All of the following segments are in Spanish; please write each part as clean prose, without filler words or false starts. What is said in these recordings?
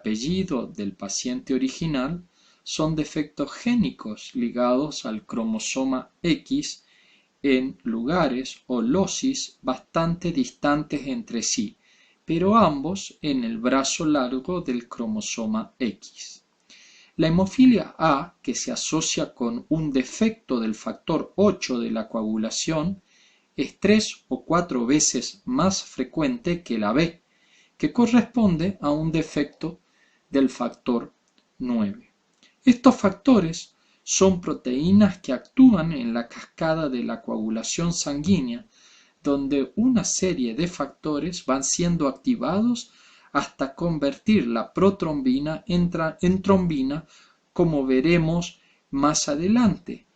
apellido del paciente original son defectos génicos ligados al cromosoma X en lugares o locis bastante distantes entre sí, pero ambos en el brazo largo del cromosoma X. La hemofilia A, que se asocia con un defecto del factor 8 de la coagulación, es 3 o 4 veces más frecuente que la B, que corresponde a un defecto del factor 9. Estos factores son proteínas que actúan en la cascada de la coagulación sanguínea, donde una serie de factores van siendo activados hasta convertir la protrombina en trombina, como veremos más adelante.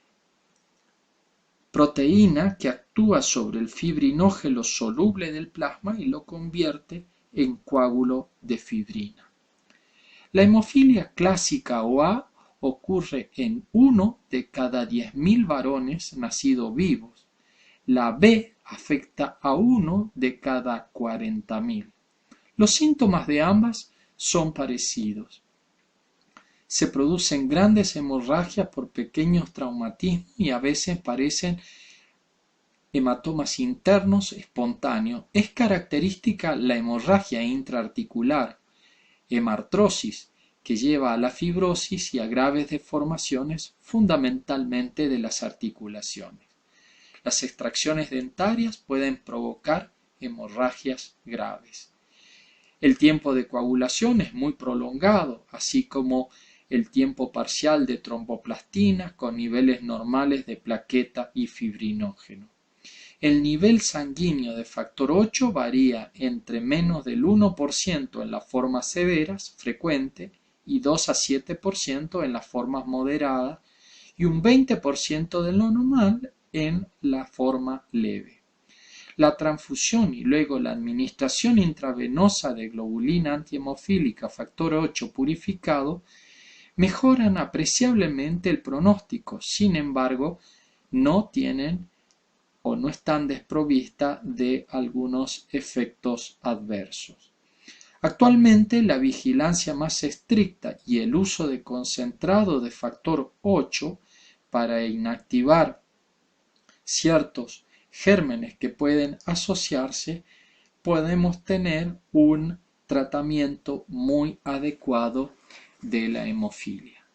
Proteína que actúa sobre el fibrinógeno soluble del plasma y lo convierte en coágulo de fibrina. La hemofilia clásica o A ocurre en 1 de cada 10.000 varones nacidos vivos. La B afecta a 1 de cada 40.000. Los síntomas de ambas son parecidos. Se producen grandes hemorragias por pequeños traumatismos y a veces parecen hematomas internos espontáneos. Es característica la hemorragia intraarticular, hemartrosis, que lleva a la fibrosis y a graves deformaciones fundamentalmente de las articulaciones. Las extracciones dentarias pueden provocar hemorragias graves. El tiempo de coagulación es muy prolongado, así como el tiempo parcial de tromboplastina con niveles normales de plaqueta y fibrinógeno. El nivel sanguíneo de factor 8 varía entre menos del 1% en las formas severas, frecuente, y 2 a 7% en las formas moderadas, y un 20% de lo normal en la forma leve. La transfusión y luego la administración intravenosa de globulina antihemofílica factor 8 purificado mejoran apreciablemente el pronóstico, sin embargo, no tienen o no están desprovistas de algunos efectos adversos. Actualmente, la vigilancia más estricta y el uso de concentrado de factor 8 para inactivar ciertos gérmenes que pueden asociarse, podemos tener un tratamiento muy adecuado de la hemofilia.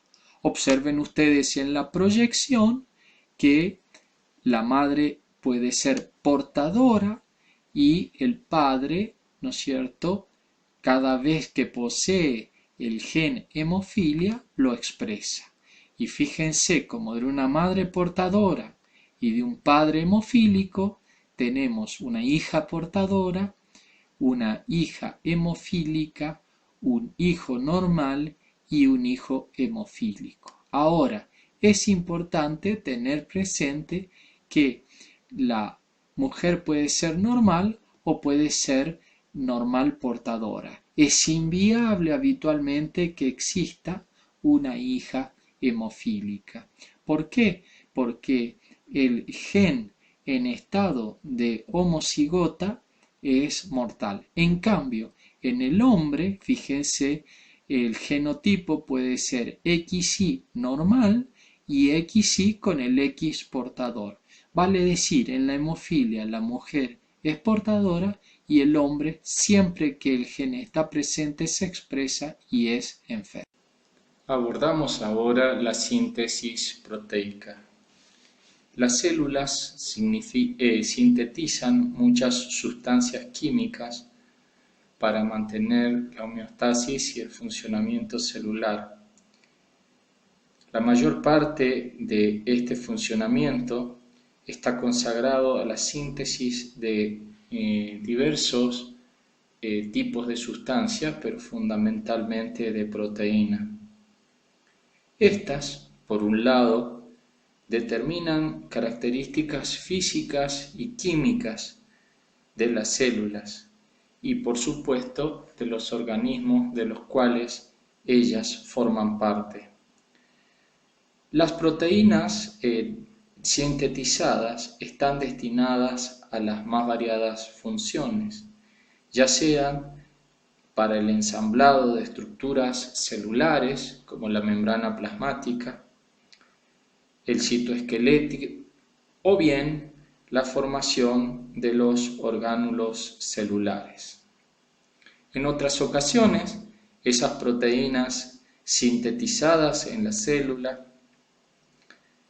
Observen ustedes en la proyección que la madre puede ser portadora y el padre, ¿no es cierto?, cada vez que posee el gen hemofilia lo expresa. Y fíjense como de una madre portadora y de un padre hemofílico tenemos una hija portadora, una hija hemofílica, un hijo normal y un hijo hemofílico. Ahora, es importante tener presente que la mujer puede ser normal o puede ser normal portadora. Es inviable habitualmente que exista una hija hemofílica. ¿Por qué? Porque el gen en estado de homocigota es mortal. En cambio, en el hombre, fíjense, el genotipo puede ser XY normal y XY con el X portador. Vale decir, en la hemofilia la mujer es portadora y el hombre, siempre que el gen está presente, se expresa y es enfermo. Abordamos ahora la síntesis proteica. Las células sintetizan muchas sustancias químicas para mantener la homeostasis y el funcionamiento celular. La mayor parte de este funcionamiento está consagrado a la síntesis de diversos tipos de sustancias, pero fundamentalmente de proteína. Estas, por un lado, determinan características físicas y químicas de las células y, por supuesto, de los organismos de los cuales ellas forman parte. Las proteínas sintetizadas están destinadas a las más variadas funciones, ya sean para el ensamblado de estructuras celulares como la membrana plasmática, el citoesquelético o bien la formación de los orgánulos celulares. En otras ocasiones, esas proteínas sintetizadas en la célula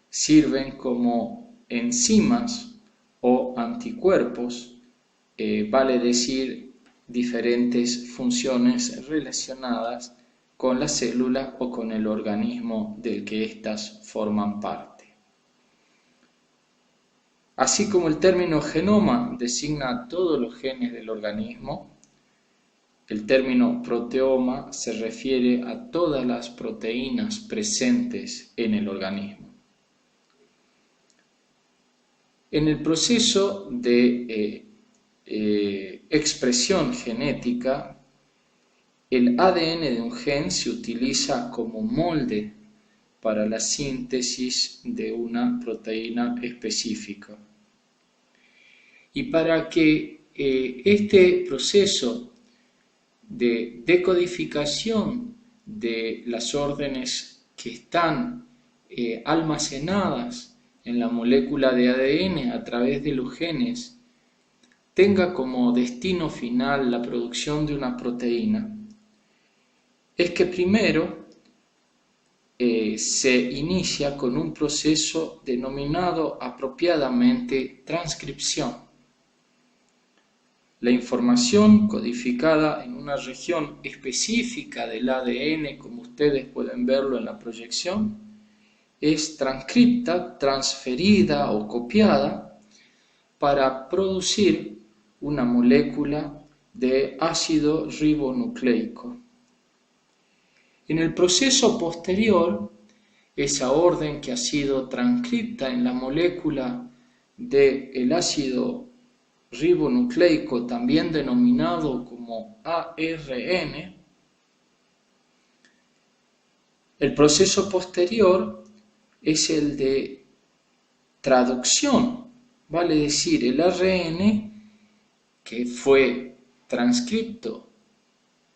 sirven como enzimas o anticuerpos, vale decir, diferentes funciones relacionadas con la célula o con el organismo del que éstas forman parte. Así como el término genoma designa a todos los genes del organismo, el término proteoma se refiere a todas las proteínas presentes en el organismo. En el proceso de expresión genética, el ADN de un gen se utiliza como molde para la síntesis de una proteína específica. Y para que este proceso de decodificación de las órdenes que están almacenadas en la molécula de ADN a través de los genes tenga como destino final la producción de una proteína, es que primero se inicia con un proceso denominado apropiadamente transcripción. La información codificada en una región específica del ADN, como ustedes pueden verlo en la proyección, es transcripta, transferida o copiada para producir una molécula de ácido ribonucleico. En el proceso posterior, esa orden que ha sido transcripta en la molécula del ácido ribonucleico, también denominado como ARN, el proceso posterior es el de traducción, vale decir, el ARN que fue transcripto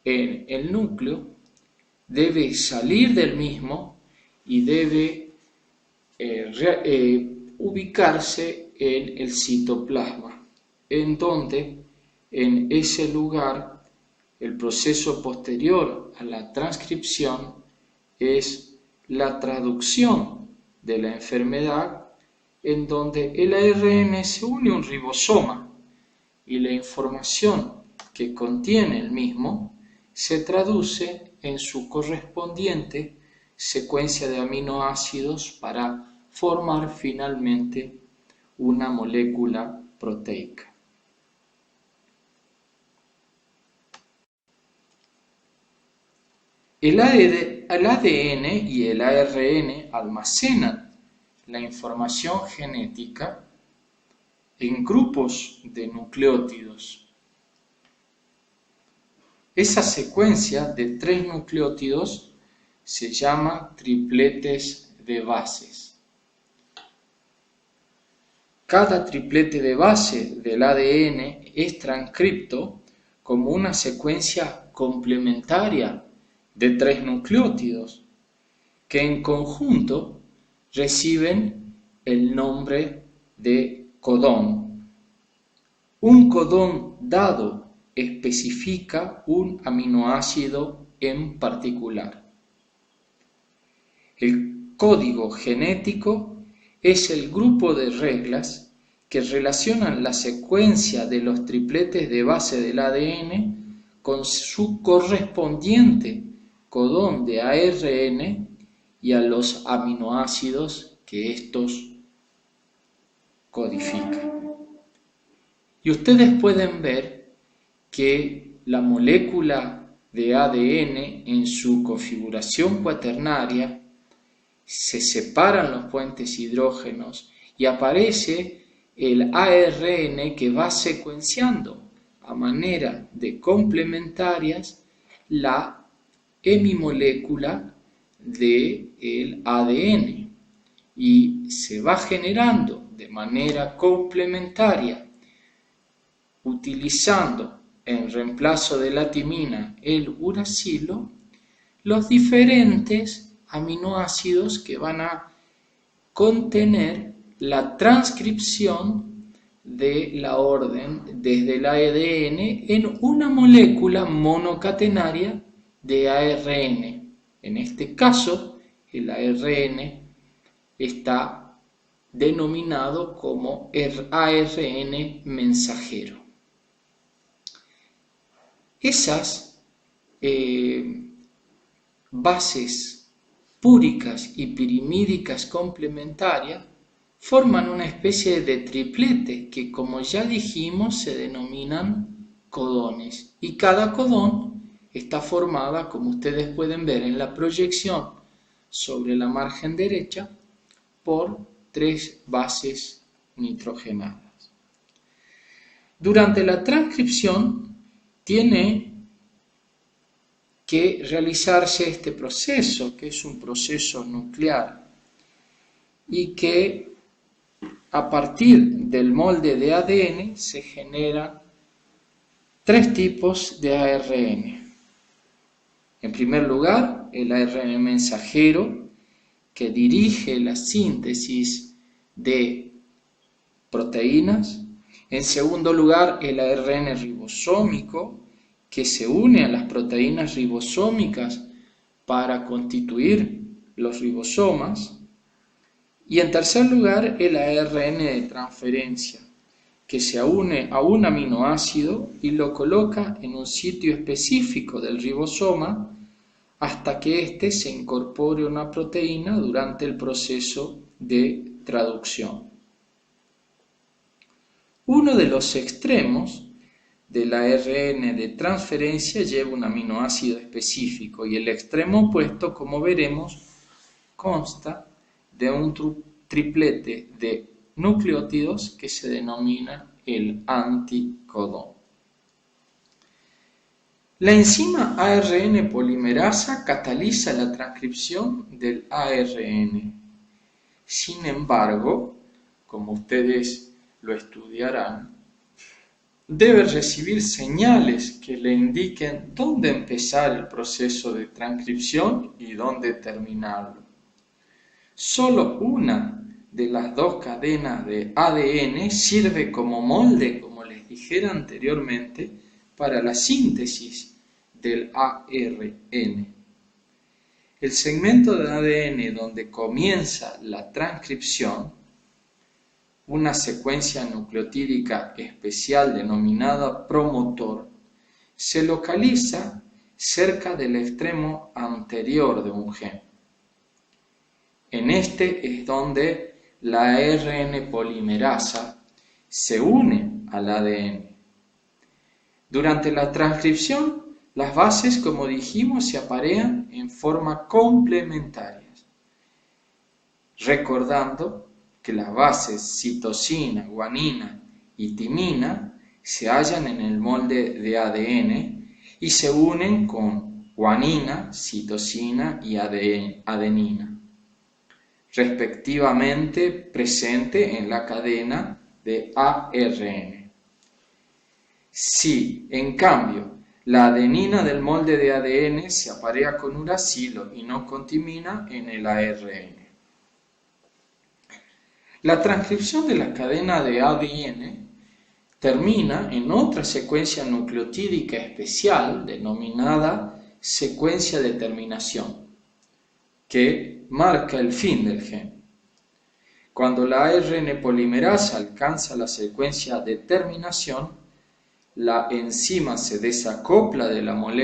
en el núcleo debe salir del mismo y debe ubicarse en el citoplasma, en donde en ese lugar el proceso posterior a la transcripción es la traducción de la enfermedad, en donde el ARN se une a un ribosoma y la información que contiene el mismo se traduce en su correspondiente secuencia de aminoácidos para formar finalmente una molécula proteica. El ADN y el ARN almacenan la información genética en grupos de nucleótidos. Esa secuencia de 3 nucleótidos se llama tripletes de bases. Cada triplete de base del ADN es transcripto como una secuencia complementaria de 3 nucleótidos que en conjunto reciben el nombre de codón. Un codón dado especifica un aminoácido en particular. El código genético es el grupo de reglas que relacionan la secuencia de los tripletes de base del ADN con su correspondiente codón de ARN y a los aminoácidos que estos codifican. Y ustedes pueden ver que la molécula de ADN en su configuración cuaternaria se separan los puentes hidrógenos y aparece el ARN que va secuenciando a manera de complementarias la hemimolécula del ADN y se va generando de manera complementaria utilizando en reemplazo de la timina el uracilo, los diferentes aminoácidos que van a contener la transcripción de la orden desde el ADN en una molécula monocatenaria de ARN. En este caso, el ARN está denominado como ARN mensajero. Esas bases púricas y pirimídicas complementarias forman una especie de triplete que, como ya dijimos, se denominan codones, y cada codón está formada, como ustedes pueden ver en la proyección sobre la margen derecha, por 3 bases nitrogenadas. Durante la transcripción tiene que realizarse este proceso, que es un proceso nuclear, y que a partir del molde de ADN se generan 3 tipos de ARN. En primer lugar, el ARN mensajero, que dirige la síntesis de proteínas. En segundo lugar, el ARN ribosómico, que se une a las proteínas ribosómicas para constituir los ribosomas. Y en tercer lugar, el ARN de transferencia, que se une a un aminoácido y lo coloca en un sitio específico del ribosoma hasta que éste se incorpore a una proteína durante el proceso de traducción. Uno de los extremos del ARN de transferencia lleva un aminoácido específico y el extremo opuesto, como veremos, consta de un triplete de nucleótidos que se denomina el anticodón. La enzima ARN polimerasa cataliza la transcripción del ARN. Sin embargo, como ustedes lo estudiarán, debe recibir señales que le indiquen dónde empezar el proceso de transcripción y dónde terminarlo. Solo una de las 2 cadenas de ADN sirve como molde, como les dijera anteriormente, para la síntesis del ARN. El segmento de ADN donde comienza la transcripción, una secuencia nucleotídica especial denominada promotor, se localiza cerca del extremo anterior de un gen. En este es donde la ARN polimerasa se une al ADN. Durante la transcripción, las bases, como dijimos, se aparean en forma complementarias, recordando que las bases citosina, guanina y timina se hallan en el molde de ADN y se unen con guanina, citosina y adenina, respectivamente presente en la cadena de ARN. Si, en cambio, la adenina del molde de ADN se aparea con uracilo y no con timina en el ARN. La transcripción de la cadena de ADN termina en otra secuencia nucleotídica especial denominada secuencia de terminación, que marca el fin del gen. Cuando la ARN polimerasa alcanza la secuencia de terminación, la enzima se desacopla de la molécula